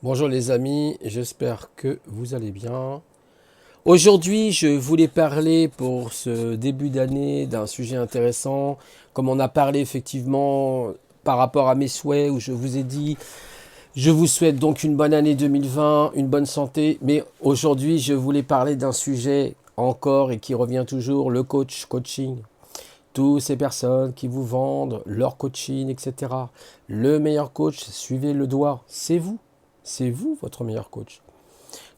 Bonjour les amis, j'espère que vous allez bien. Aujourd'hui, je voulais parler pour ce début d'année d'un sujet intéressant, comme on a parlé effectivement par rapport à mes souhaits, où je vous ai dit, je vous souhaite donc une bonne année 2020, une bonne santé, mais aujourd'hui, je voulais parler d'un sujet encore et qui revient toujours, le coaching. Toutes ces personnes qui vous vendent leur coaching, etc. Le meilleur coach, suivez le doigt, c'est vous. C'est vous votre meilleur coach.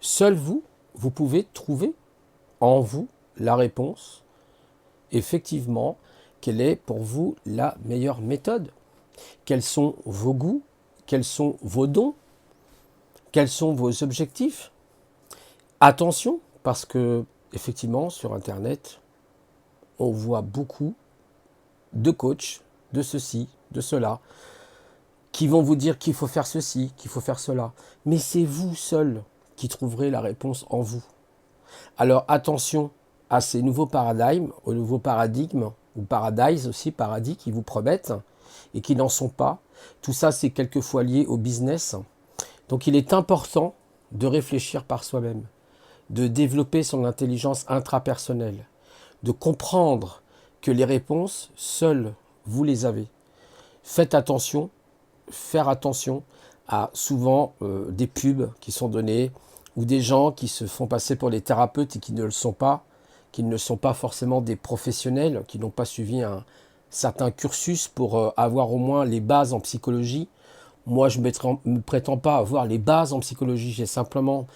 Seul vous, vous pouvez trouver en vous la réponse, effectivement, quelle est pour vous la meilleure méthode. Quels sont vos goûts, quels sont vos dons, quels sont vos objectifs. Attention, parce que, effectivement, sur Internet, on voit beaucoup de coachs, de ceci, de cela, qui vont vous dire qu'il faut faire ceci, qu'il faut faire cela. Mais c'est vous seul qui trouverez la réponse en vous. Alors attention à ces nouveaux paradigmes, aux nouveaux paradigmes, ou paradise aussi, paradis, qui vous promettent et qui n'en sont pas. Tout ça, c'est quelquefois lié au business. Donc il est important de réfléchir par soi-même, de développer son intelligence intrapersonnelle, de comprendre que les réponses, seules, vous les avez. Faites attention, faire attention à souvent des pubs qui sont données ou des gens qui se font passer pour des thérapeutes et qui ne le sont pas, qui ne sont pas forcément des professionnels, qui n'ont pas suivi un certain cursus pour avoir au moins les bases en psychologie. Moi, je ne me prétends pas avoir les bases en psychologie, j'ai simplement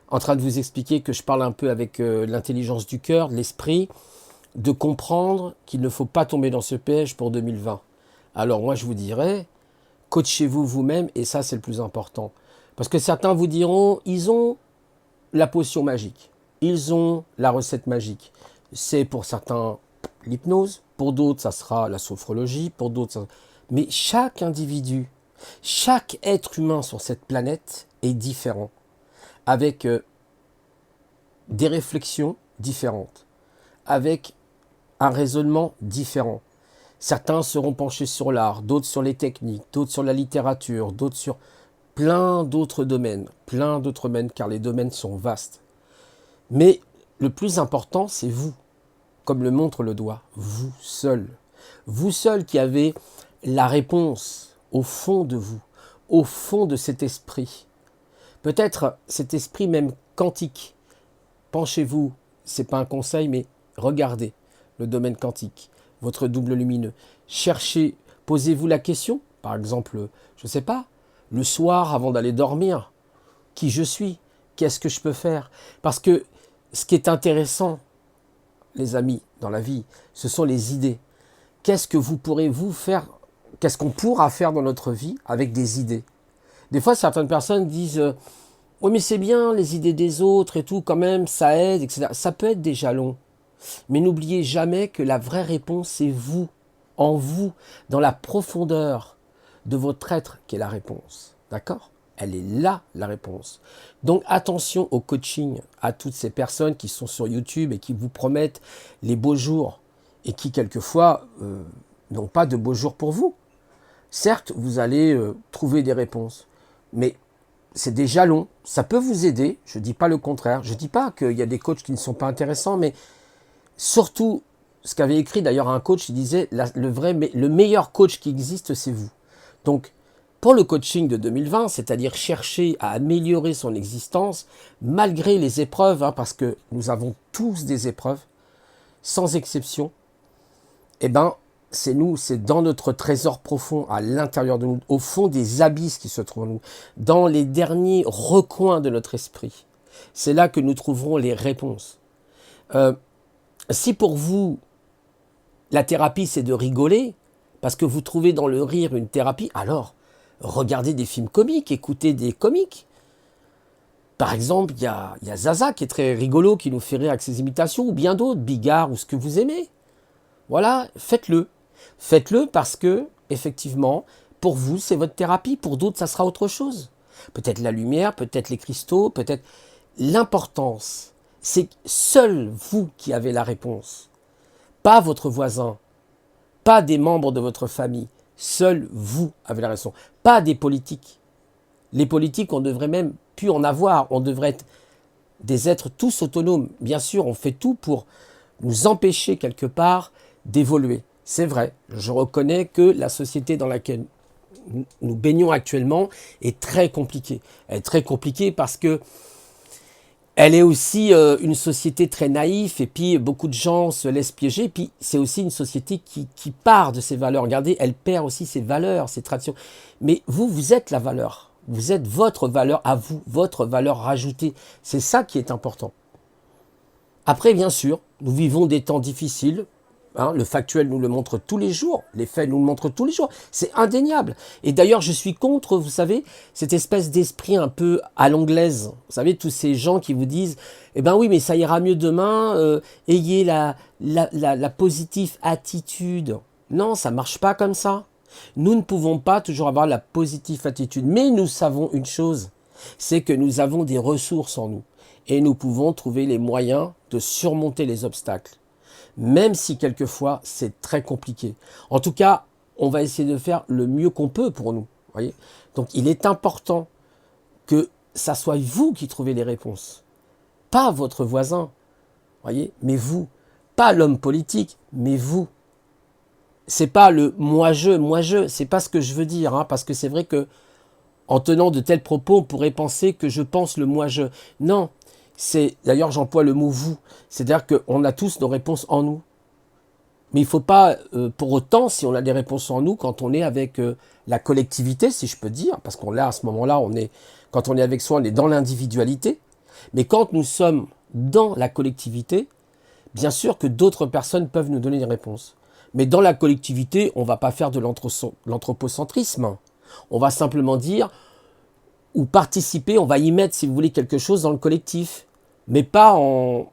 en train de vous expliquer que je parle un peu avec l'intelligence du cœur, de l'esprit, de comprendre qu'il ne faut pas tomber dans ce piège pour 2020. Alors moi, je vous dirais, coachez-vous vous-même et ça, c'est le plus important. Parce que certains vous diront, ils ont la potion magique, ils ont la recette magique. C'est pour certains l'hypnose, pour d'autres, ça sera la sophrologie, pour d'autres, ça... Mais chaque individu, chaque être humain sur cette planète est différent, avec des réflexions différentes, avec un raisonnement différent. Certains seront penchés sur l'art, d'autres sur les techniques, d'autres sur la littérature, d'autres sur plein d'autres domaines, car les domaines sont vastes. Mais le plus important, c'est vous, comme le montre le doigt, vous seul. Vous seul qui avez la réponse au fond de vous, au fond de cet esprit. Peut-être cet esprit même quantique. Penchez-vous, c'est pas un conseil, mais regardez le domaine quantique, votre double lumineux. Cherchez, posez-vous la question, par exemple, je ne sais pas, le soir avant d'aller dormir, qui je suis, qu'est-ce que je peux faire. Parce que ce qui est intéressant, les amis, dans la vie, ce sont les idées. Qu'est-ce que vous pourrez vous faire, qu'est-ce qu'on pourra faire dans notre vie avec des idées. Des fois, certaines personnes disent oui, mais c'est bien les idées des autres et tout, quand même, ça aide, etc. Ça peut être des jalons. Mais n'oubliez jamais que la vraie réponse, c'est vous, en vous, dans la profondeur de votre être qui est la réponse. D'accord? Elle est là, la réponse. Donc attention au coaching, à toutes ces personnes qui sont sur YouTube et qui vous promettent les beaux jours et qui, quelquefois, n'ont pas de beaux jours pour vous. Certes, vous allez trouver des réponses, mais c'est des jalons. Ça peut vous aider, je ne dis pas le contraire. Je ne dis pas qu'il y a des coachs qui ne sont pas intéressants, mais surtout, ce qu'avait écrit d'ailleurs un coach, il disait le meilleur coach qui existe, c'est vous. Donc, pour le coaching de 2020, c'est-à-dire chercher à améliorer son existence, malgré les épreuves, parce que nous avons tous des épreuves, sans exception, eh ben, c'est nous, c'est dans notre trésor profond, à l'intérieur de nous, au fond des abysses qui se trouvent en nous, dans les derniers recoins de notre esprit. C'est là que nous trouverons les réponses. Si pour vous, la thérapie, c'est de rigoler, parce que vous trouvez dans le rire une thérapie, alors regardez des films comiques, écoutez des comiques. Par exemple, il y a Zaza qui est très rigolo, qui nous fait rire avec ses imitations, ou bien d'autres, Bigard, ou ce que vous aimez. Voilà, faites-le. Faites-le parce que, effectivement, pour vous, c'est votre thérapie. Pour d'autres, ça sera autre chose. Peut-être la lumière, peut-être les cristaux, peut-être... L'importance, c'est seul vous qui avez la réponse. Pas votre voisin, pas des membres de votre famille. Seul vous avez la raison. Pas des politiques. Les politiques, on devrait même plus en avoir. On devrait être des êtres tous autonomes. Bien sûr, on fait tout pour nous empêcher quelque part d'évoluer. C'est vrai, je reconnais que la société dans laquelle nous baignons actuellement est très compliquée. Elle est très compliquée parce que elle est aussi une société très naïve et puis beaucoup de gens se laissent piéger. Et puis c'est aussi une société qui part de ses valeurs. Regardez, elle perd aussi ses valeurs, ses traditions. Mais vous, vous êtes la valeur. Vous êtes votre valeur à vous, votre valeur rajoutée. C'est ça qui est important. Après, bien sûr, nous vivons des temps difficiles. Hein, le factuel nous le montre tous les jours. Les faits nous le montrent tous les jours. C'est indéniable. Et d'ailleurs, je suis contre, vous savez, cette espèce d'esprit un peu à l'anglaise. Vous savez, tous ces gens qui vous disent « Eh ben oui, mais ça ira mieux demain. Ayez la positive attitude. » Non, ça ne marche pas comme ça. Nous ne pouvons pas toujours avoir la positive attitude. Mais nous savons une chose, c'est que nous avons des ressources en nous. Et nous pouvons trouver les moyens de surmonter les obstacles. Même si quelquefois c'est très compliqué. En tout cas, on va essayer de faire le mieux qu'on peut pour nous. Voyez. Donc il est important que ça soit vous qui trouvez les réponses. Pas votre voisin, voyez, mais vous. Pas l'homme politique, mais vous. C'est pas le moi-je, c'est pas ce que je veux dire, hein, parce que c'est vrai que en tenant de tels propos, on pourrait penser que je pense le moi-je. Non, d'ailleurs j'emploie le mot vous, c'est-à-dire qu'on a tous nos réponses en nous. Mais il ne faut pas, pour autant, si on a des réponses en nous, quand on est avec la collectivité, si je peux dire, parce qu'on là, à ce moment-là, quand on est avec soi, on est dans l'individualité. Mais quand nous sommes dans la collectivité, bien sûr que d'autres personnes peuvent nous donner des réponses. Mais dans la collectivité, on ne va pas faire de l'anthropocentrisme. On va simplement dire, ou participer, on va y mettre, si vous voulez, quelque chose dans le collectif. Mais pas en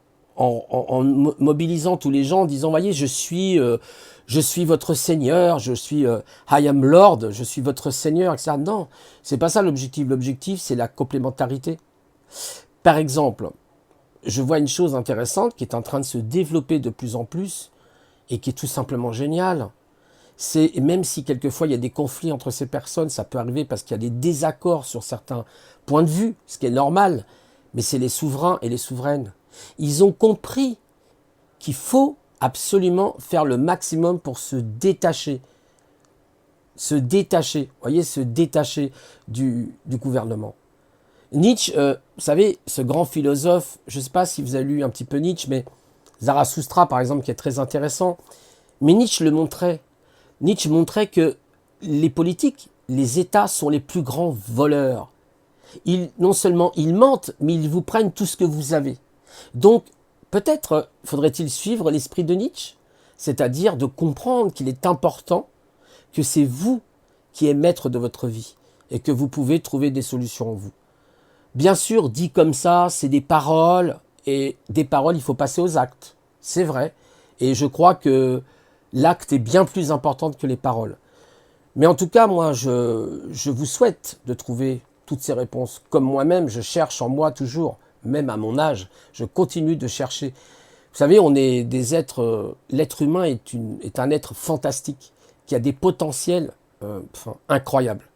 mobilisant tous les gens, en disant, voyez, je suis votre Seigneur, je suis I am Lord, je suis votre Seigneur, etc. Non, c'est pas ça l'objectif. L'objectif, c'est la complémentarité. Par exemple, je vois une chose intéressante qui est en train de se développer de plus en plus et qui est tout simplement géniale. C'est, même si quelquefois il y a des conflits entre ces personnes, ça peut arriver parce qu'il y a des désaccords sur certains points de vue, ce qui est normal, mais c'est les souverains et les souveraines. Ils ont compris qu'il faut absolument faire le maximum pour se détacher. Se détacher, vous voyez, se détacher du gouvernement. Nietzsche, vous savez, ce grand philosophe, je ne sais pas si vous avez lu un petit peu Nietzsche, mais Zarathustra, par exemple, qui est très intéressant, mais Nietzsche le montrait. Nietzsche montrait que les politiques, les États sont les plus grands voleurs. Non seulement ils mentent, mais ils vous prennent tout ce que vous avez. Donc, peut-être faudrait-il suivre l'esprit de Nietzsche, c'est-à-dire de comprendre qu'il est important que c'est vous qui êtes maître de votre vie et que vous pouvez trouver des solutions en vous. Bien sûr, dit comme ça, c'est des paroles, et des paroles, il faut passer aux actes. C'est vrai. Et je crois que l'acte est bien plus important que les paroles. Mais en tout cas, moi, je vous souhaite de trouver toutes ces réponses. Comme moi-même, je cherche en moi toujours, même à mon âge, je continue de chercher. Vous savez, on est des êtres, l'être humain est un être fantastique, qui a des potentiels incroyables.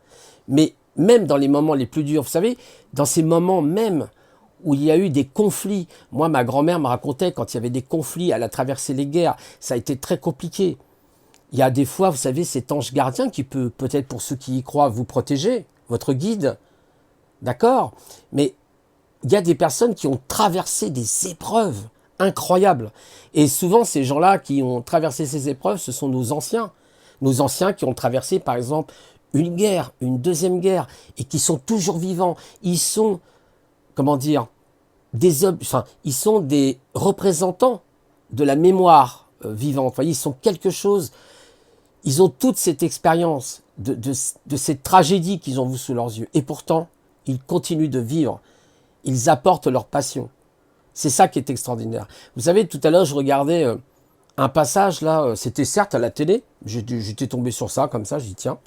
Mais même dans les moments les plus durs, vous savez, dans ces moments même où il y a eu des conflits. Moi, ma grand-mère me racontait quand il y avait des conflits, elle a traversé les guerres, ça a été très compliqué. Il y a des fois, vous savez, cet ange gardien qui peut, peut-être pour ceux qui y croient, vous protéger, votre guide, d'accord? Mais il y a des personnes qui ont traversé des épreuves incroyables. Et souvent, ces gens-là qui ont traversé ces épreuves, ce sont nos anciens. Nos anciens qui ont traversé, par exemple, une guerre, une deuxième guerre, et qui sont toujours vivants. Ils sont, comment dire, ils sont des représentants de la mémoire vivante. Vous voyez, ils sont quelque chose. Ils ont toute cette expérience de cette tragédie qu'ils ont vue sous leurs yeux. Et pourtant, ils continuent de vivre. Ils apportent leur passion. C'est ça qui est extraordinaire. Vous savez, tout à l'heure, je regardais un passage, là, c'était certes à la télé. J'étais tombé sur ça, comme ça, je dis tiens.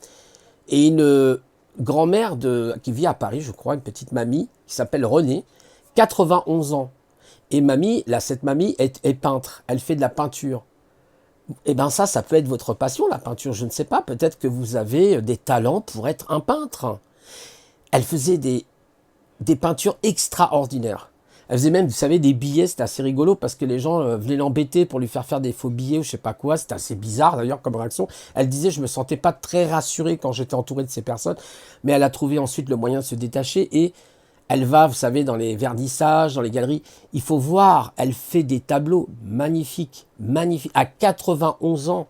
Et une grand-mère qui vit à Paris, je crois, une petite mamie, qui s'appelle Renée, 91 ans. Et cette mamie est peintre, elle fait de la peinture. Eh bien ça peut être votre passion, la peinture, je ne sais pas. Peut-être que vous avez des talents pour être un peintre. Elle faisait des peintures extraordinaires. Elle faisait même, vous savez, des billets, c'était assez rigolo parce que les gens venaient l'embêter pour lui faire des faux billets ou je sais pas quoi. C'était assez bizarre d'ailleurs comme réaction. Elle disait, je me sentais pas très rassurée quand j'étais entouré de ces personnes, mais elle a trouvé ensuite le moyen de se détacher et elle va, vous savez, dans les vernissages, dans les galeries. Il faut voir, elle fait des tableaux magnifiques, magnifiques. À 91 ans,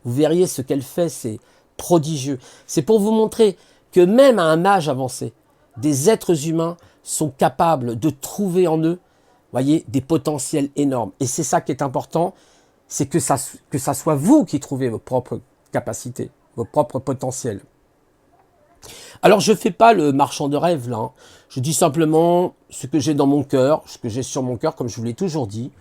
vous verriez ce qu'elle fait, c'est prodigieux. C'est pour vous montrer que même à un âge avancé, des êtres humains sont capables de trouver en eux, voyez, des potentiels énormes. Et c'est ça qui est important, c'est que ça soit vous qui trouvez vos propres capacités, vos propres potentiels. Alors je ne fais pas le marchand de rêve là, hein. Je dis simplement ce que j'ai dans mon cœur, ce que j'ai sur mon cœur, comme je vous l'ai toujours dit.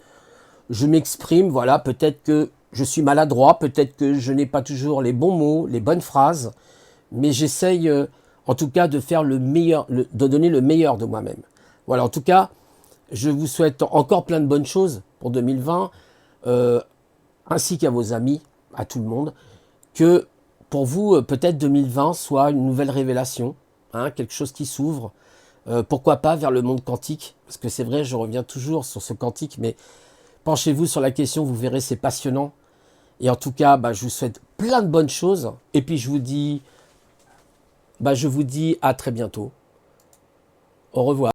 Je m'exprime, voilà, peut-être que je suis maladroit, peut-être que je n'ai pas toujours les bons mots, les bonnes phrases, mais j'essaye en tout cas de faire le meilleur, de donner le meilleur de moi-même. Voilà, en tout cas, je vous souhaite encore plein de bonnes choses pour 2020, ainsi qu'à vos amis, à tout le monde, que pour vous, peut-être 2020 soit une nouvelle révélation, hein, quelque chose qui s'ouvre, pourquoi pas vers le monde quantique, parce que c'est vrai, je reviens toujours sur ce quantique, mais penchez-vous sur la question, vous verrez, c'est passionnant. Et en tout cas, je vous souhaite plein de bonnes choses. Et puis je vous dis à très bientôt. Au revoir.